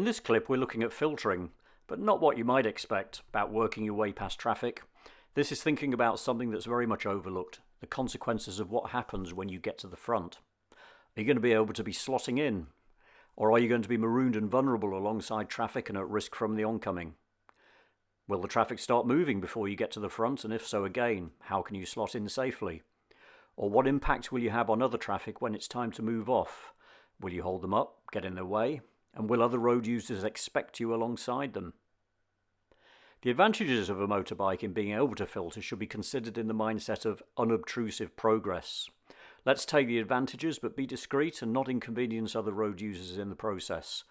this clip we're looking at filtering, but not what you might expect about working your way past traffic. This is thinking about something that's very much overlooked, the consequences of what happens when you get to the front. Are you going to be able to be slotting in? Or are you going to be marooned and vulnerable alongside traffic and at risk from the oncoming? Will the traffic start moving before you get to the front, and if so again, how can you slot in safely? Or what impact will you have on other traffic when it's time to move off? Will you hold them up, get in their way, and will other road users expect you alongside them? The advantages of a motorbike in being able to filter should be considered in the mindset of unobtrusive progress. Let's take the advantages but be discreet and not inconvenience other road users in the process.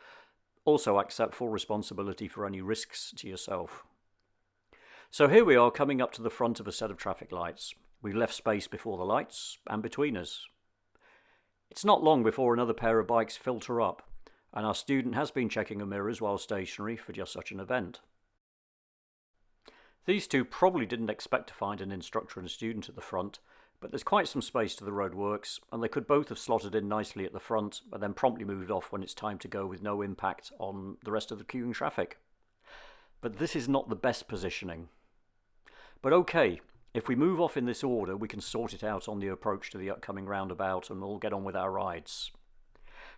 Also accept full responsibility for any risks to yourself. So here we are coming up to the front of a set of traffic lights. We've left space before the lights and between us. It's not long before another pair of bikes filter up, and our student has been checking her mirrors while stationary for just such an event. These two probably didn't expect to find an instructor and a student at the front, but there's quite some space to the roadworks, and they could both have slotted in nicely at the front, but then promptly moved off when it's time to go with no impact on the rest of the queuing traffic. But this is not the best positioning. But okay, if we move off in this order, we can sort it out on the approach to the upcoming roundabout and we'll get on with our rides.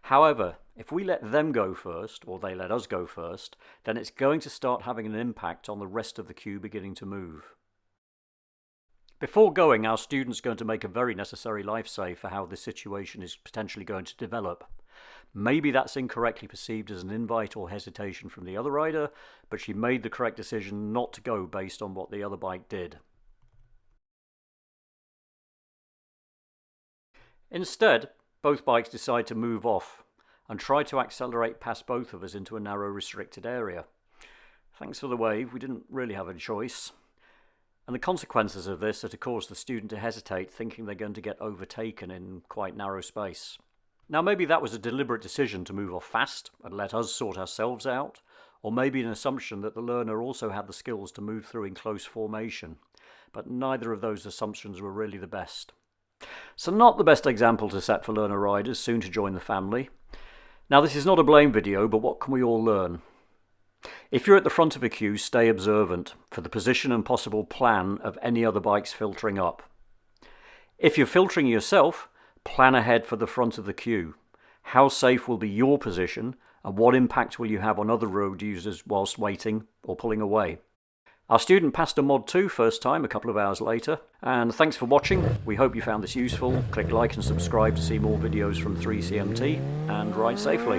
However, if we let them go first, or they let us go first, then it's going to start having an impact on the rest of the queue beginning to move. Before going, our student's going to make a very necessary life save for how this situation is potentially going to develop. Maybe that's incorrectly perceived as an invite or hesitation from the other rider, but she made the correct decision not to go based on what the other bike did. Instead, both bikes decide to move off and try to accelerate past both of us into a narrow restricted area. Thanks for the wave, we didn't really have a choice. And the consequences of this are to cause the student to hesitate, thinking they're going to get overtaken in quite narrow space. Now maybe that was a deliberate decision to move off fast and let us sort ourselves out, or maybe an assumption that the learner also had the skills to move through in close formation, but neither of those assumptions were really the best. So not the best example to set for learner riders soon to join the family. Now this is not a blame video, but what can we all learn? If you're at the front of a queue, stay observant for the position and possible plan of any other bikes filtering up. If you're filtering yourself, plan ahead for the front of the queue. How safe will be your position and what impact will you have on other road users whilst waiting or pulling away? Our student passed a Mod 2 first time a couple of hours later, and thanks for watching. We hope you found this useful. Click like and subscribe to see more videos from 3CMT, and ride safely.